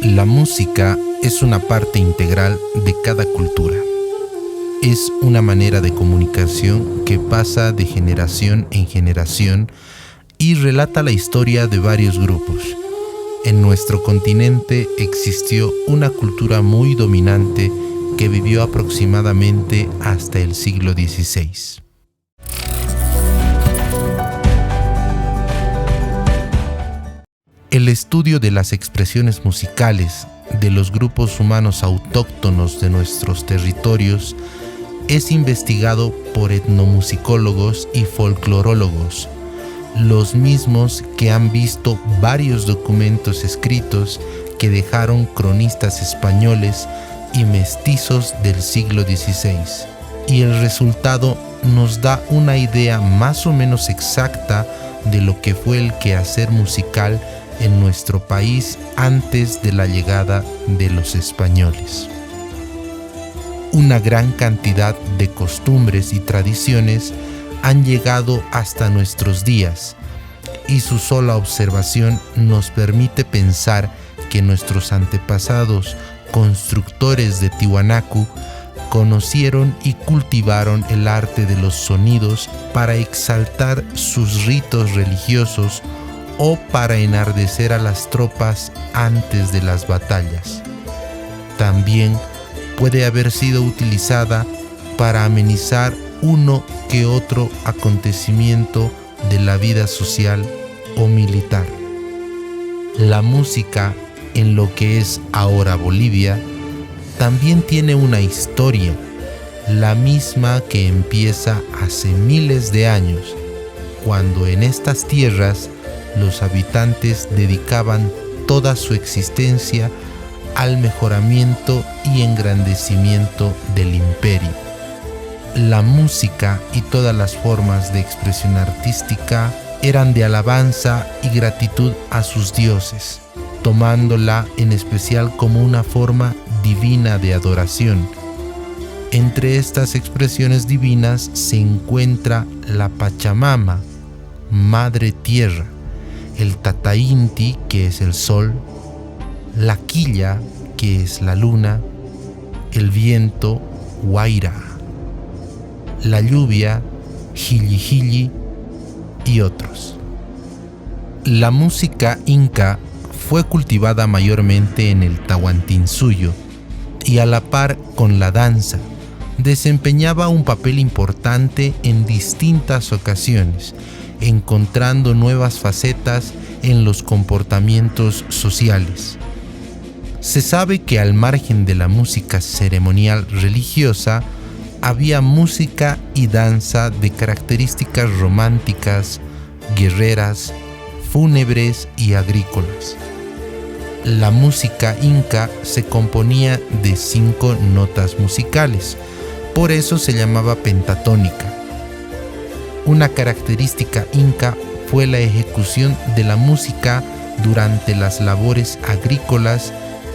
La música es una parte integral de cada cultura. Es una manera de comunicación que pasa de generación en generación y relata la historia de varios grupos. En nuestro continente existió una cultura muy dominante que vivió aproximadamente hasta el siglo XVI. El estudio de las expresiones musicales de los grupos humanos autóctonos de nuestros territorios es investigado por etnomusicólogos y folclorólogos, los mismos que han visto varios documentos escritos que dejaron cronistas españoles y mestizos del siglo XVI, y el resultado nos da una idea más o menos exacta de lo que fue el quehacer musical en nuestro país antes de la llegada de los españoles. Una gran cantidad de costumbres y tradiciones han llegado hasta nuestros días, y su sola observación nos permite pensar que nuestros antepasados, constructores de Tiwanaku, conocieron y cultivaron el arte de los sonidos para exaltar sus ritos religiosos o para enardecer a las tropas antes de las batallas. También puede haber sido utilizada para amenizar uno que otro acontecimiento de la vida social o militar. La música en lo que es ahora Bolivia también tiene una historia, la misma que empieza hace miles de años, cuando en estas tierras los habitantes dedicaban toda su existencia al mejoramiento y engrandecimiento del imperio. La música y todas las formas de expresión artística eran de alabanza y gratitud a sus dioses, tomándola en especial como una forma divina de adoración. Entre estas expresiones divinas se encuentra la Pachamama, Madre Tierra, el Tatainti, que es el sol, la Quilla, que es la luna, el viento, Huayra, la lluvia, Jili y otros. La música inca fue cultivada mayormente en el Tahuantinsuyo y a la par con la danza, desempeñaba un papel importante en distintas ocasiones, encontrando nuevas facetas en los comportamientos sociales. Se sabe que al margen de la música ceremonial religiosa, había música y danza de características románticas, guerreras, fúnebres y agrícolas. La música inca se componía de 5 notas musicales, por eso se llamaba pentatónica. Una característica inca fue la ejecución de la música durante las labores agrícolas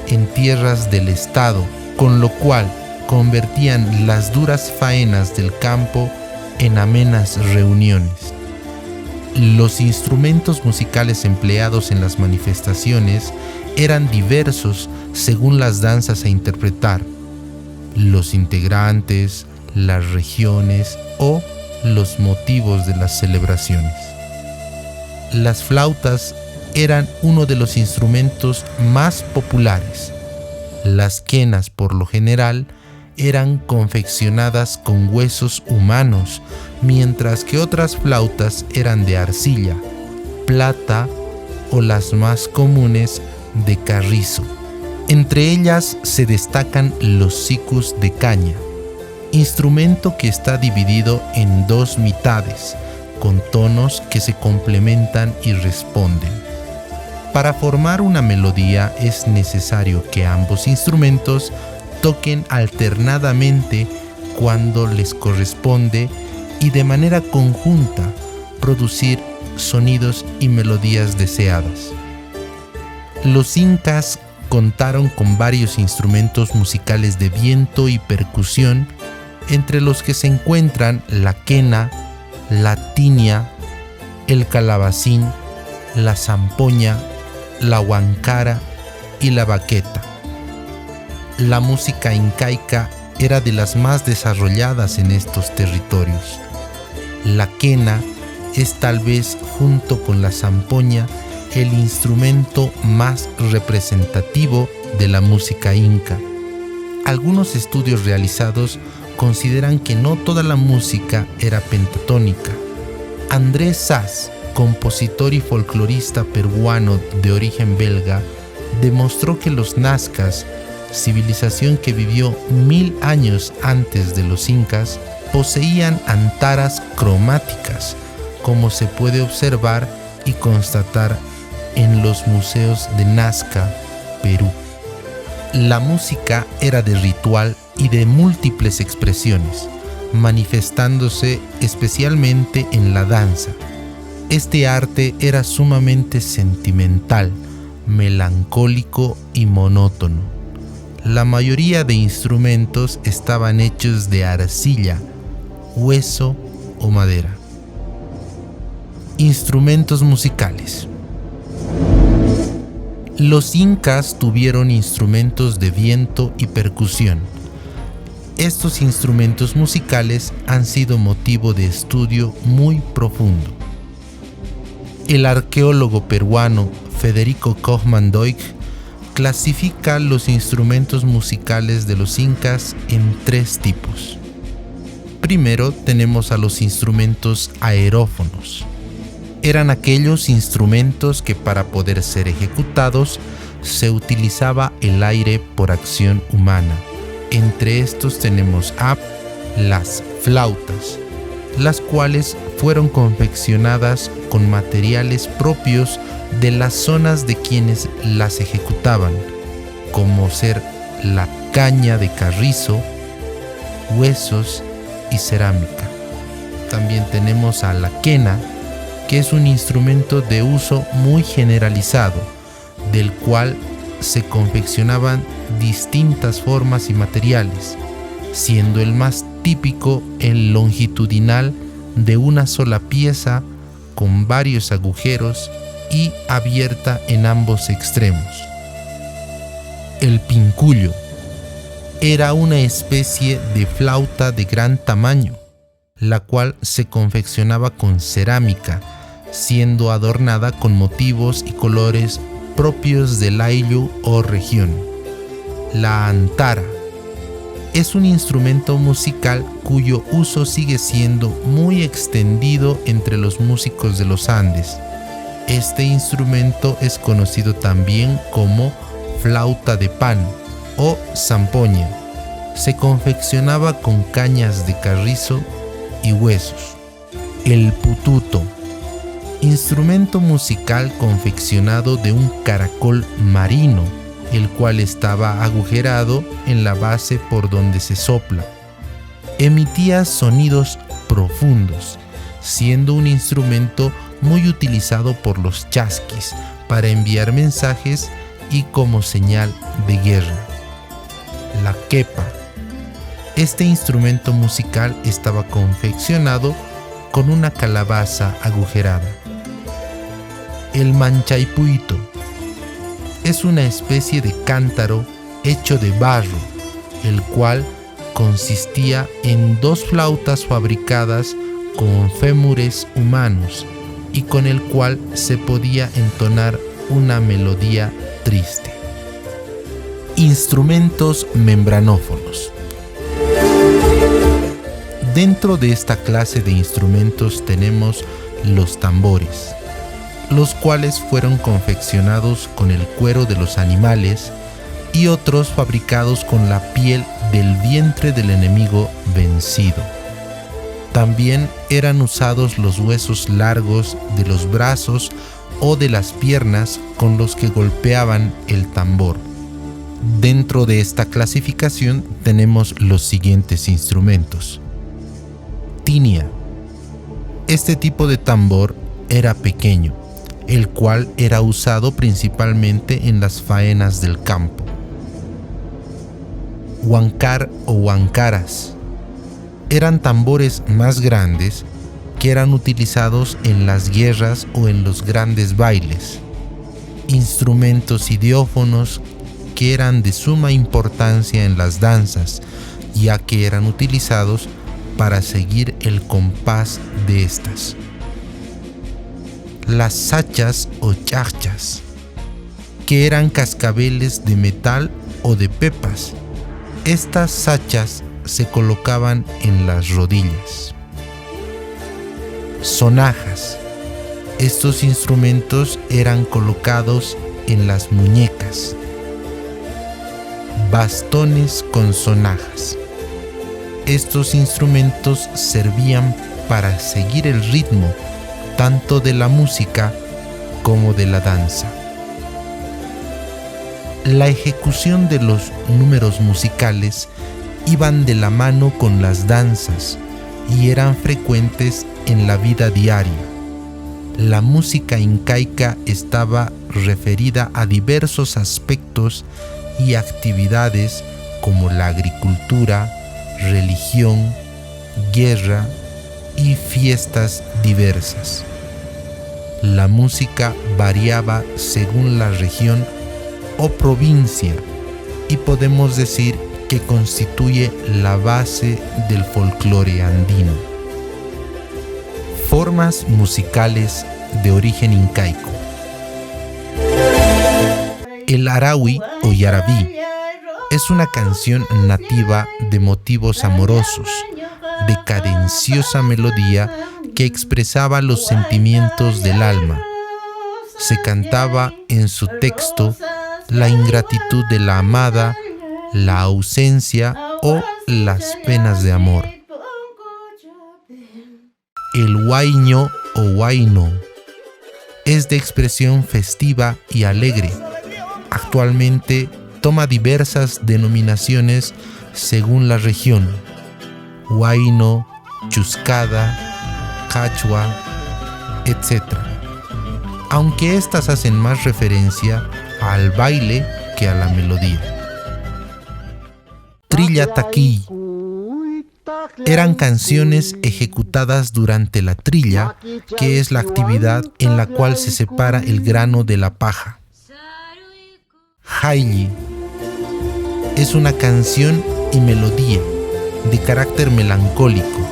en tierras del estado, con lo cual convertían las duras faenas del campo en amenas reuniones. Los instrumentos musicales empleados en las manifestaciones eran diversos según las danzas a interpretar, los integrantes, las regiones o los motivos de las celebraciones. Las flautas eran uno de los instrumentos más populares. Las quenas, por lo general, eran confeccionadas con huesos humanos, mientras que otras flautas eran de arcilla, plata o las más comunes de carrizo. Entre ellas se destacan los sicus de caña, instrumento que está dividido en 2 mitades, con tonos que se complementan y responden. Para formar una melodía es necesario que ambos instrumentos toquen alternadamente cuando les corresponde y de manera conjunta producir sonidos y melodías deseadas. Los incas contaron con varios instrumentos musicales de viento y percusión, entre los que se encuentran la quena, la tiña, el calabacín, la zampoña, la huancara y la baqueta. La música incaica era de las más desarrolladas en estos territorios. La quena es tal vez, junto con la zampoña, el instrumento más representativo de la música inca. Algunos estudios realizados consideran que no toda la música era pentatónica. Andrés Saz, compositor y folclorista peruano de origen belga, demostró que los nazcas, civilización que vivió 1000 años antes de los incas, poseían antaras cromáticas, como se puede observar y constatar en los museos de Nazca, Perú. La música era de ritual y de múltiples expresiones, manifestándose especialmente en la danza. Este arte era sumamente sentimental, melancólico y monótono. La mayoría de instrumentos estaban hechos de arcilla, hueso o madera. Instrumentos musicales. Los incas tuvieron instrumentos de viento y percusión. Estos instrumentos musicales han sido motivo de estudio muy profundo. El arqueólogo peruano Federico Kochmann-Doig clasifica los instrumentos musicales de los incas en 3 tipos. Primero tenemos a los instrumentos aerófonos. Eran aquellos instrumentos que para poder ser ejecutados se utilizaba el aire por acción humana. Entre estos tenemos a las flautas, las cuales fueron confeccionadas con materiales propios de las zonas de quienes las ejecutaban, como ser la caña de carrizo, huesos y cerámica. También tenemos a la quena, que es un instrumento de uso muy generalizado, del cual se confeccionaban distintas formas y materiales, siendo el más típico el longitudinal de una sola pieza con varios agujeros y abierta en ambos extremos. El pincullo era una especie de flauta de gran tamaño, la cual se confeccionaba con cerámica, siendo adornada con motivos y colores propios del ayllu o región. La antara es un instrumento musical cuyo uso sigue siendo muy extendido entre los músicos de los Andes. Este instrumento es conocido también como flauta de pan o zampoña. Se confeccionaba con cañas de carrizo y huesos. El pututo, instrumento musical confeccionado de un caracol marino, el cual estaba agujerado en la base por donde se sopla. Emitía sonidos profundos, siendo un instrumento muy utilizado por los chasquis para enviar mensajes y como señal de guerra. La quepa. Este instrumento musical estaba confeccionado con una calabaza agujerada. El manchaipuito es una especie de cántaro hecho de barro, el cual consistía en 2 flautas fabricadas con fémures humanos y con el cual se podía entonar una melodía triste. Instrumentos membranófonos. Dentro de esta clase de instrumentos tenemos los tambores, los cuales fueron confeccionados con el cuero de los animales y otros fabricados con la piel del vientre del enemigo vencido. También eran usados los huesos largos de los brazos o de las piernas con los que golpeaban el tambor. Dentro de esta clasificación tenemos los siguientes instrumentos. Tinia. Este tipo de tambor era pequeño, el cual era usado principalmente en las faenas del campo. Huancar o huancaras. Eran tambores más grandes que eran utilizados en las guerras o en los grandes bailes. instrumentos idiófonos que eran de suma importancia en las danzas, ya que eran utilizados para seguir el compás de estas. Las sachas o charchas, que eran cascabeles de metal o de pepas. Estas sachas se colocaban en las rodillas. Sonajas. Estos instrumentos eran colocados en las muñecas. Bastones con sonajas. Estos instrumentos servían para seguir el ritmo tanto de la música como de la danza. La ejecución de los números musicales iban de la mano con las danzas y eran frecuentes en la vida diaria. La música incaica estaba referida a diversos aspectos y actividades como la agricultura, religión, guerra y fiestas diversas. La música variaba según la región o provincia y podemos decir que constituye la base del folclore andino. Formas musicales de origen incaico. El araui o yarabí es una canción nativa de motivos amorosos, de cadenciosa melodía que expresaba los sentimientos del alma. Se cantaba en su texto la ingratitud de la amada, la ausencia o las penas de amor. El huayño o huayno es de expresión festiva y alegre. Actualmente toma diversas denominaciones según la región: huayno, chuscada, cachua, etc. Aunque estas hacen más referencia al baile que a la melodía. Trilla taquí. Eran canciones ejecutadas durante la trilla, que es la actividad en la cual se separa el grano de la paja. Hailli es una canción y melodía de carácter melancólico.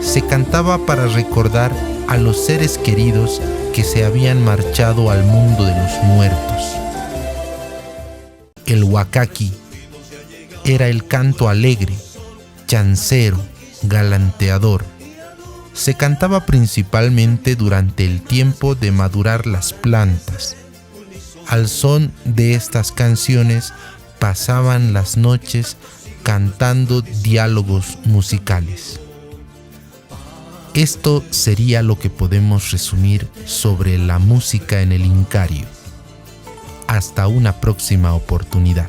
Se cantaba para recordar a los seres queridos que se habían marchado al mundo de los muertos. El huacaqui era el canto alegre, chancero, galanteador. Se cantaba principalmente durante el tiempo de madurar las plantas. Al son de estas canciones pasaban las noches cantando diálogos musicales. Esto sería lo que podemos resumir sobre la música en el Incario. Hasta una próxima oportunidad.